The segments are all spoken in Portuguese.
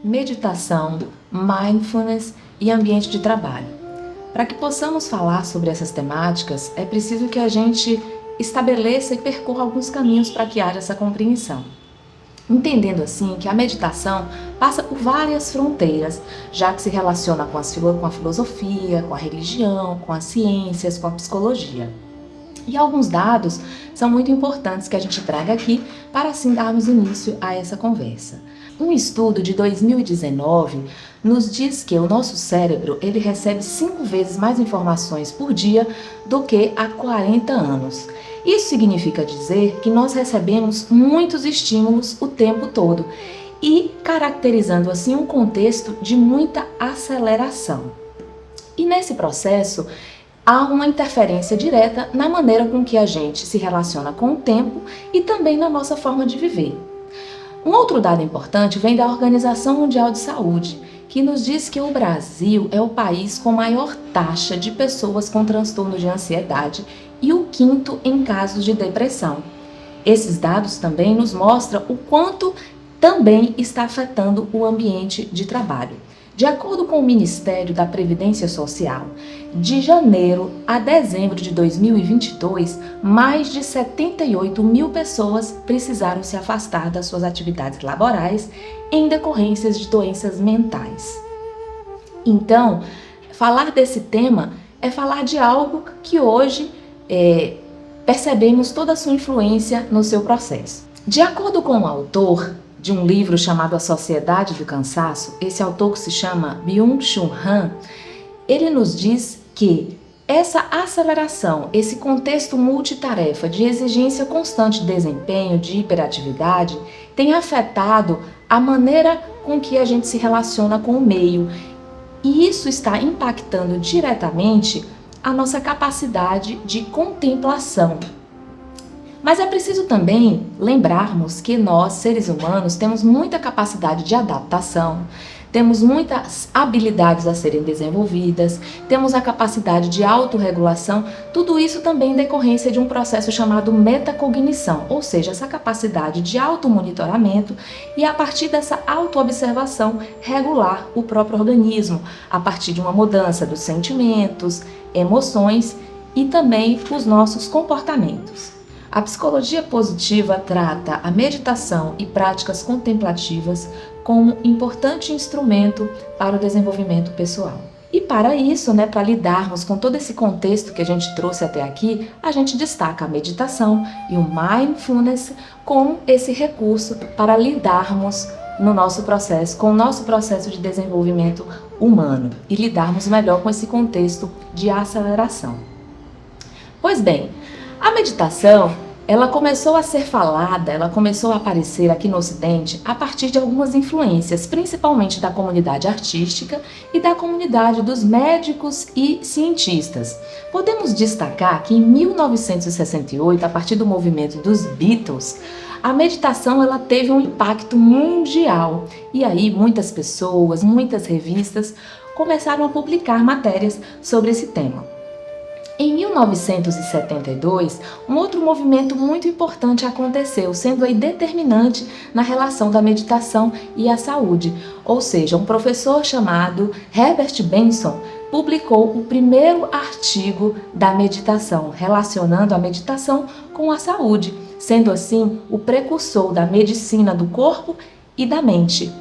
meditação, mindfulness e ambiente de trabalho. Para que possamos falar sobre essas temáticas, é preciso que a gente estabeleça e percorra alguns caminhos para que haja essa compreensão. Entendendo assim que a meditação passa por várias fronteiras, já que se relaciona com a filosofia, com a religião, com as ciências, com a psicologia. E alguns dados são muito importantes que a gente traga aqui para assim darmos início a essa conversa. Um estudo de 2019 nos diz que o nosso cérebro ele recebe 5 vezes mais informações por dia do que há 40 anos. Isso significa dizer que nós recebemos muitos estímulos o tempo todo e caracterizando assim um contexto de muita aceleração. E nesse processo, há uma interferência direta na maneira com que a gente se relaciona com o tempo e também na nossa forma de viver. Um outro dado importante vem da Organização Mundial de Saúde, que nos diz que o Brasil é o país com maior taxa de pessoas com transtorno de ansiedade e o 5º em casos de depressão. Esses dados também nos mostram o quanto também está afetando o ambiente de trabalho. De acordo com o Ministério da Previdência Social, de janeiro a dezembro de 2022, mais de 78 mil pessoas precisaram se afastar das suas atividades laborais em decorrências de doenças mentais. Então, falar desse tema é falar de algo que hoje percebemos toda a sua influência no seu processo. De acordo com o autor de um livro chamado A Sociedade do Cansaço, esse autor que se chama Byung-Chul Han, ele nos diz que essa aceleração, esse contexto multitarefa de exigência constante de desempenho, de hiperatividade, tem afetado a maneira com que a gente se relaciona com o meio. E isso está impactando diretamente a nossa capacidade de contemplação. Mas é preciso também lembrarmos que nós, seres humanos, temos muita capacidade de adaptação, temos muitas habilidades a serem desenvolvidas, temos a capacidade de autorregulação, tudo isso também em decorrência de um processo chamado metacognição, ou seja, essa capacidade de automonitoramento e a partir dessa autoobservação regular o próprio organismo, a partir de uma mudança dos sentimentos, emoções e também os nossos comportamentos. A psicologia positiva trata a meditação e práticas contemplativas como importante instrumento para o desenvolvimento pessoal. E para isso, para lidarmos com todo esse contexto que a gente trouxe até aqui, a gente destaca a meditação e o mindfulness como esse recurso para lidarmos no nosso processo, com o nosso processo de desenvolvimento humano e lidarmos melhor com esse contexto de aceleração. Pois bem, a meditação, ela começou a ser falada, ela começou a aparecer aqui no Ocidente a partir de algumas influências, principalmente da comunidade artística e da comunidade dos médicos e cientistas. Podemos destacar que em 1968, a partir do movimento dos Beatles, a meditação ela teve um impacto mundial e aí muitas pessoas, muitas revistas começaram a publicar matérias sobre esse tema. Em 1972, um outro movimento muito importante aconteceu, sendo aí determinante na relação da meditação e a saúde. Ou seja, um professor chamado Herbert Benson publicou o primeiro artigo da meditação, relacionando a meditação com a saúde, sendo assim o precursor da medicina do corpo e da mente.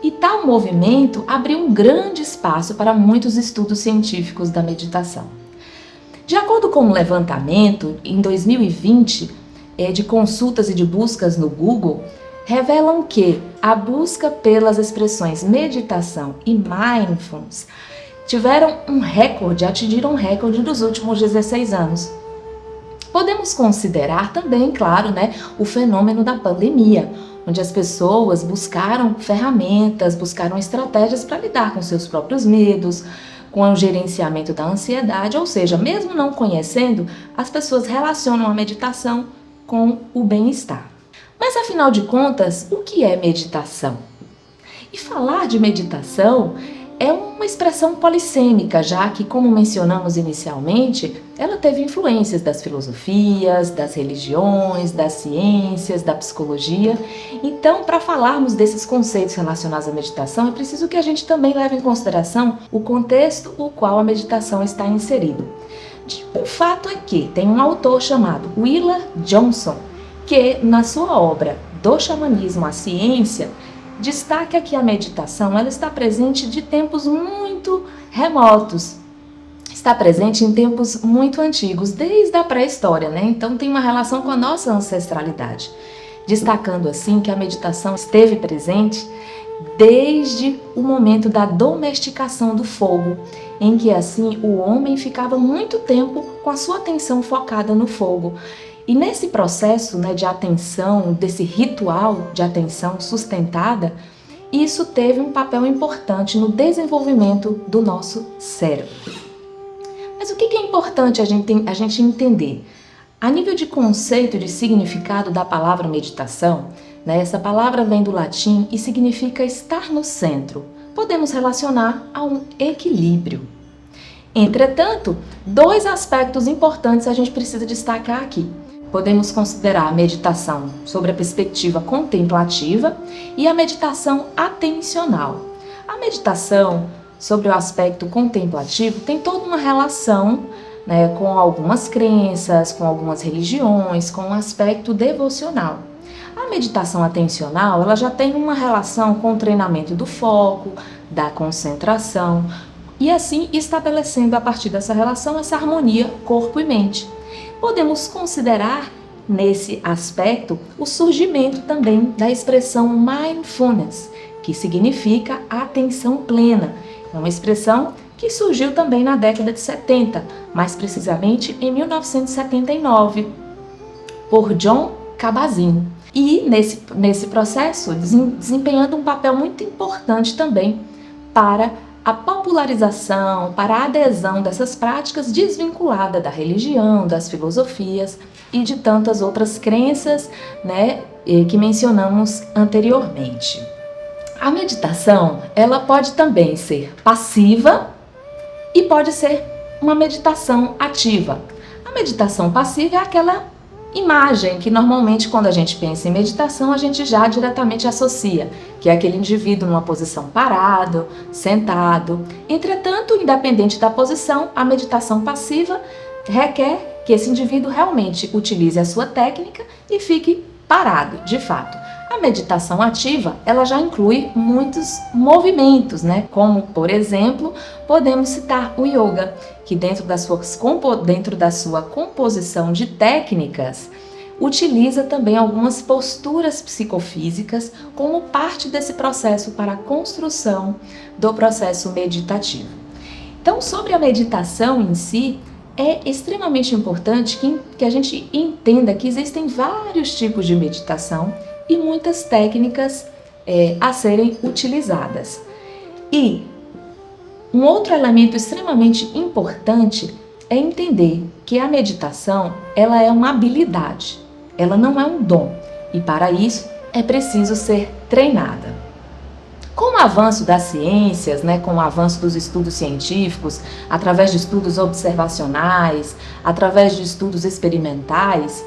E tal movimento abriu um grande espaço para muitos estudos científicos da meditação. De acordo com um levantamento, em 2020, de consultas e de buscas no Google, revelam que a busca pelas expressões meditação e mindfulness atingiram um recorde dos últimos 16 anos. Podemos considerar também, claro, o fenômeno da pandemia, onde as pessoas buscaram ferramentas, buscaram estratégias para lidar com seus próprios medos, com o gerenciamento da ansiedade, ou seja, mesmo não conhecendo, as pessoas relacionam a meditação com o bem-estar. Mas afinal de contas, o que é meditação? E falar de meditação é uma expressão polissêmica, já que, como mencionamos inicialmente, ela teve influências das filosofias, das religiões, das ciências, da psicologia. Então, para falarmos desses conceitos relacionados à meditação, é preciso que a gente também leve em consideração o contexto no qual a meditação está inserida. O fato é que tem um autor chamado Willard Johnson, que na sua obra Do Xamanismo à Ciência, destaca que a meditação ela está presente de tempos muito remotos, está presente em tempos muito antigos, desde a pré-história, né? Então tem uma relação com a nossa ancestralidade, destacando assim que a meditação esteve presente desde o momento da domesticação do fogo, em que assim o homem ficava muito tempo com a sua atenção focada no fogo. E nesse processo, né, de atenção, desse ritual de atenção sustentada, isso teve um papel importante no desenvolvimento do nosso cérebro. Mas o que é importante a gente entender? A nível de conceito e de significado da palavra meditação, né, essa palavra vem do latim e significa estar no centro. Podemos relacionar a um equilíbrio. Entretanto, dois aspectos importantes a gente precisa destacar aqui. Podemos considerar a meditação sobre a perspectiva contemplativa e a meditação atencional. A meditação sobre o aspecto contemplativo tem toda uma relação, né, com algumas crenças, com algumas religiões, com um aspecto devocional. A meditação atencional ela já tem uma relação com o treinamento do foco, da concentração e assim estabelecendo a partir dessa relação essa harmonia corpo e mente. Podemos considerar nesse aspecto o surgimento também da expressão mindfulness, que significa atenção plena. É uma expressão que surgiu também na década de 70, mais precisamente em 1979, por Jon Kabat-Zinn. E nesse processo desempenhando um papel muito importante também para a popularização, para a adesão dessas práticas desvinculada da religião, das filosofias e de tantas outras crenças, né, que mencionamos anteriormente. A meditação, ela pode também ser passiva e pode ser uma meditação ativa. A meditação passiva é aquela imagem que normalmente quando a gente pensa em meditação a gente já diretamente associa, que é aquele indivíduo numa posição parado, sentado. Entretanto, independente da posição, a meditação passiva requer que esse indivíduo realmente utilize a sua técnica e fique parado, de fato. A meditação ativa, ela já inclui muitos movimentos, né? Como, por exemplo, podemos citar o yoga, que dentro da sua composição de técnicas, utiliza também algumas posturas psicofísicas como parte desse processo para a construção do processo meditativo. Então, sobre a meditação em si, é extremamente importante que a gente entenda que existem vários tipos de meditação e muitas técnicas a serem utilizadas. E um outro elemento extremamente importante é entender que a meditação ela é uma habilidade, ela não é um dom, e para isso é preciso ser treinada. Com o avanço das ciências, né, com o avanço dos estudos científicos, através de estudos observacionais, através de estudos experimentais,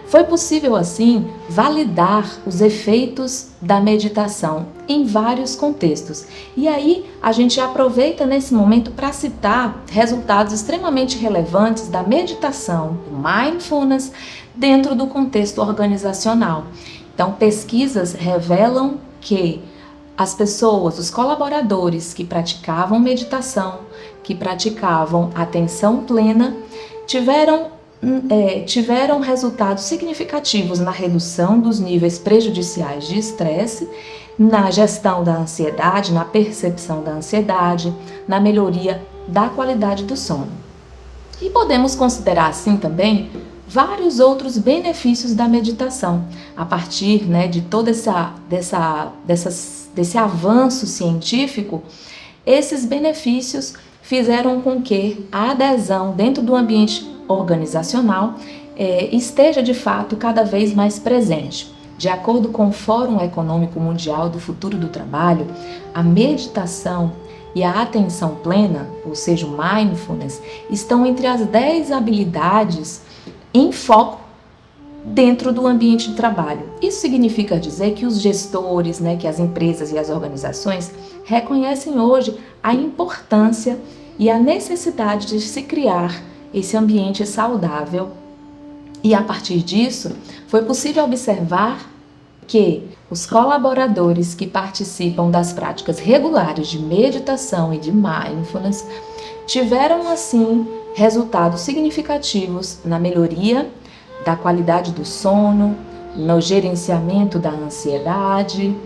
foi possível, assim, validar os efeitos da meditação em vários contextos. E aí, a gente aproveita nesse momento para citar resultados extremamente relevantes da meditação, do mindfulness, dentro do contexto organizacional. Então, pesquisas revelam que as pessoas, os colaboradores que praticavam meditação, que praticavam atenção plena, tiveram resultados significativos na redução dos níveis prejudiciais de estresse, na gestão da ansiedade, na percepção da ansiedade, na melhoria da qualidade do sono. E podemos considerar assim também vários outros benefícios da meditação, a partir, né, de todo desse avanço científico. Esses benefícios fizeram com que a adesão dentro do ambiente organizacional esteja de fato cada vez mais presente. De acordo com o Fórum Econômico Mundial do Futuro do Trabalho, a meditação e a atenção plena, ou seja, o mindfulness, estão entre as 10 habilidades em foco dentro do ambiente de trabalho. Isso significa dizer que os gestores, que as empresas e as organizações reconhecem hoje a importância e a necessidade de se criar esse ambiente saudável. E a partir disso, foi possível observar que os colaboradores que participam das práticas regulares de meditação e de mindfulness tiveram, assim, resultados significativos na melhoria da qualidade do sono, no gerenciamento da ansiedade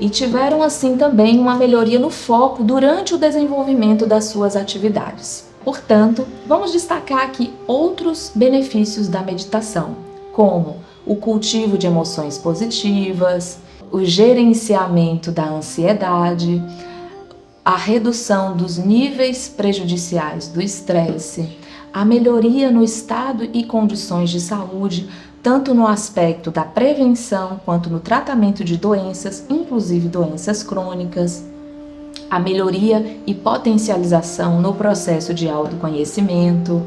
e tiveram, assim, também uma melhoria no foco durante o desenvolvimento das suas atividades. Portanto, vamos destacar aqui outros benefícios da meditação, como o cultivo de emoções positivas, o gerenciamento da ansiedade, a redução dos níveis prejudiciais do estresse, a melhoria no estado e condições de saúde, tanto no aspecto da prevenção quanto no tratamento de doenças, inclusive doenças crônicas, a melhoria e potencialização no processo de autoconhecimento.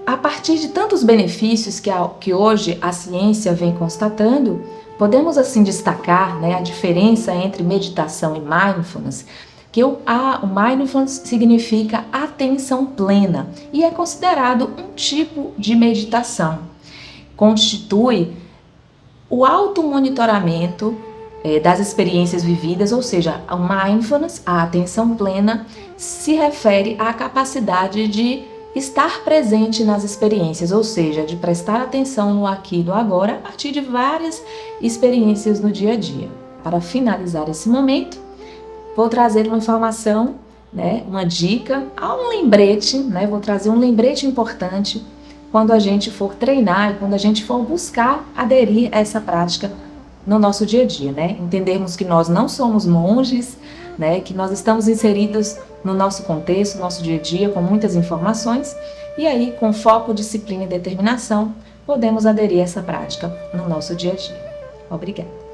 A partir de tantos benefícios que hoje a ciência vem constatando, podemos assim destacar a diferença entre meditação e mindfulness, que o mindfulness significa atenção plena e é considerado um tipo de meditação. Constitui o automonitoramento das experiências vividas, ou seja, o mindfulness, a atenção plena, se refere à capacidade de estar presente nas experiências, ou seja, de prestar atenção no aqui e no agora a partir de várias experiências no dia a dia. Para finalizar esse momento, vou trazer uma informação, uma dica, um lembrete, vou trazer um lembrete importante quando a gente for treinar e quando a gente for buscar aderir a essa prática no nosso dia a dia, Entendermos que nós não somos monges, que nós estamos inseridos no nosso contexto, no nosso dia a dia, com muitas informações, e aí, com foco, disciplina e determinação, podemos aderir a essa prática no nosso dia a dia. Obrigada.